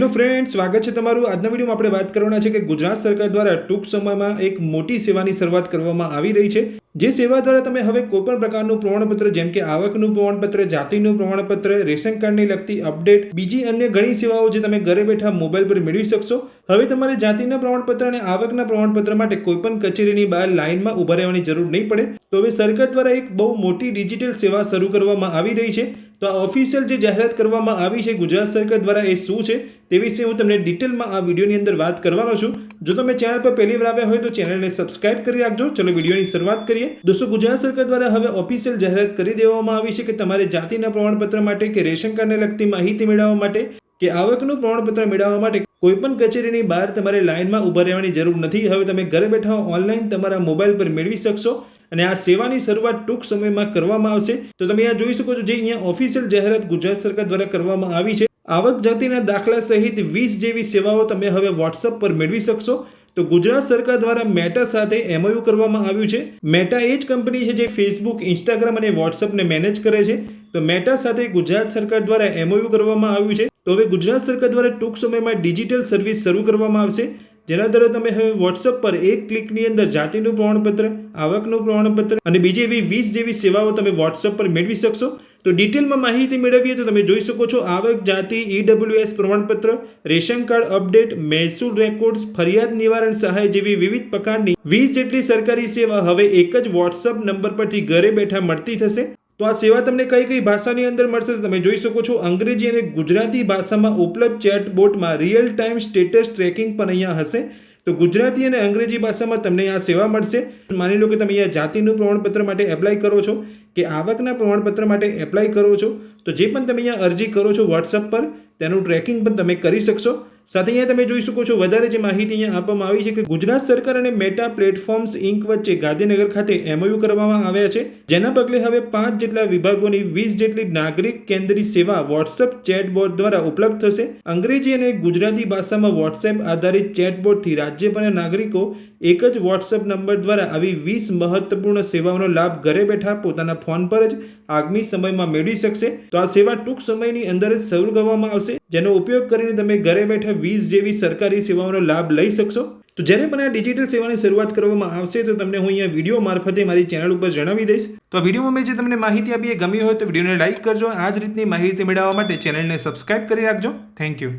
Hello friend, સ્વાગત છે તમારું। આજના વિડીયોમાં આપણે વાત કરવાના છે કે ગુજરાત સરકાર દ્વારા ટૂંક સમયમાં એક મોટી સેવાની શરૂઆત કરવામાં આવી રહી છે। જે સેવા દ્વારા તમે હવે કોઈપણ પ્રકારનું પ્રમાણપત્ર જેમ કે આવકનું પ્રમાણપત્ર, જાતિનું પ્રમાણપત્ર, રેશન કાર્ડને લગતી અપડેટ, બીજી અન્ય ઘણી સેવાઓ જે તમે ઘરે બેઠા મોબાઈલ પર મેળવી શકશો। હવે તમારે જાતિના પ્રમાણપત્ર અને આવકના પ્રમાણપત્ર માટે કોઈપણ કચેરીની બહાર લાઇનમાં ઊભા રહેવાની જરૂર નહીં પડે। તો હવે સરકાર દ્વારા એક બહુ મોટી ડિજિટલ સેવા શરૂ કરવામાં આવી રહી છે। તો આ ઓફિશિયલ જે જાહેરાત કરવામાં આવી છે ગુજરાત સરકાર દ્વારા એ શું છે તે વિશે હું તમને ડિટેલમાં આ વિડીયોની અંદર વાત કરવાનો છું। જો તમે ચેનલ પર પહેલી વાર આવ્યા હોય તો ચેનલને સબસ્ક્રાઇબ કરી રાખજો। ચલો વિડીયોની શરૂઆત કરીએ। દોસ્તો, ગુજરાત સરકાર દ્વારા હવે ઓફિશિયલ જાહેરાત કરી દેવામાં આવી છે કે તમારે જાતિના પ્રમાણપત્ર માટે કે રેશન કાર્ડને લગતી માહિતી મેળવવા માટે કે આવકનું પ્રમાણપત્ર મેળવવા માટે કોઈપણ કચેરીની બહાર તમારે લાઇનમાં ઊભા રહેવાની જરૂર નથી। હવે તમે ઘરે બેઠા ઓનલાઈન તમારા મોબાઈલ પર મેળવી શકશો અને આ સેવાની શરૂઆત ટૂંક સમયમાં કરવામાં આવશે। તો તમે અહીંયા જોઈ શકો છો જે અહીંયા ઓફિશિયલ જાહેરાત ગુજરાત સરકાર દ્વારા કરવામાં આવી છે। આવક જાતિના દાખલા સહિત 20 જેવી સેવાઓ તમે હવે વોટ્સઅપ પર મેળવી શકશો। તો ગુજરાત સરકાર દ્વારા મેટા સાથે MOU કરવામાં આવ્યું છે। મેટા એ જ કંપની છે જે ફેસબુક, ઇન્સ્ટાગ્રામ અને વોટ્સઅપને મેનેજ કરે છે। તો મેટા સાથે ગુજરાત સરકાર દ્વારા MOU કરવામાં આવ્યું છે। તો હવે ગુજરાત સરકાર દ્વારા ટૂંક સમયમાં ડિજિટલ સર્વિસ શરૂ કરવામાં આવશે, જેના દ્વારા તમે હવે વોટ્સઅપ પર એક ક્લિકની અંદર જાતિનું પ્રમાણપત્ર, આવકનું પ્રમાણપત્ર અને બીજી એવી 20 જેવી સેવાઓ તમે વોટ્સઅપ પર મેળવી શકશો। તો ડિટેલમાં માહિતી મેળવીએ તો તમે જોઈ શકો છો આવક, જાતિ, EWS પ્રમાણપત્ર, રેશન કાર્ડ અપડેટ, મહેસૂલ રેકોર્ડ્સ, ફરિયાદ નિવારણ સહાય જેવી વિવિધ પ્રકારની 20 જેટલી સરકારી સેવા હવે એક જ વોટ્સઅપ નંબર પરથી ઘરે બેઠા મળતી થશે। તો આ સેવા તમને કઈ કઈ ભાષાની અંદર મળશે તમે જોઈ શકો છો। અંગ્રેજી અને ગુજરાતી ભાષામાં ઉપલબ્ધ ચેટબોટમાં રિયલ ટાઈમ સ્ટેટસ ટ્રેકિંગ પણ અહીંયા હશે। તો ગુજરાતી અને અંગ્રેજી ભાષામાં તમને આ સેવા મળશે। માની લો કે તમે અહીંયા જાતિનું પ્રમાણપત્ર માટે એપ્લાય કરો છો કે આવકના પ્રમાણપત્ર માટે એપ્લાય કરો છો, તો જે પણ તમે અહીંયા અરજી કરો છો વોટ્સઅપ પર તેનું ટ્રેકિંગ પણ તમે કરી શકશો। સાથે અહીંયા તમે જોઈ શકો છો વધારે જે માહિતી અહીંયા આપવામાં આવી છે કે ગુજરાત સરકાર અને મેટા પ્લેટફોર્મ્સ ઇન્ક વચ્ચે ગાંધીનગર ખાતે MOU કરવામાં આવ્યા છે, જેના પગલે હવે 5 જેટલા વિભાગોની 20 જેટલી નાગરિક કેન્દ્રિત સેવા વોટ્સઅપ ચેટબોટ દ્વારા ઉપલબ્ધ થશે। અંગ્રેજી અને ગુજરાતી ભાષામાં વોટ્સએપ આધારિત ચેટબોટથી રાજ્યભરના નાગરિકો એક જ વોટ્સએપ નંબર દ્વારા આવી 20 મહત્વપૂર્ણ સેવાઓનો લાભ ઘરે બેઠા પોતાના ફોન પર જ આગામી સમયમાં મેળવી શકશે। તો આ સેવા ટૂંક સમયની અંદર જ શરૂ કરવામાં આવશે, જેનો ઉપયોગ કરીને તમે ઘરે બેઠા 20 જેવી સરકારી સેવાઓનો લાભ લઈ શકશો। તો જ્યારે પણ આ ડિજિટલ સેવાની શરૂઆત કરવામાં આવશે તો તમને હું અહીંયા વિડીયો મારફતે મારી ચેનલ ઉપર જણાવી દઈશ। તો વિડીયોમાં મેં જે તમને માહિતી આપી એ ગમી હોય તો વિડીયોને લાઇક કરજો। આ જ રીતની માહિતી મેળવવા માટે ચેનલને સબસ્ક્રાઇબ કરી રાખજો। Thank you.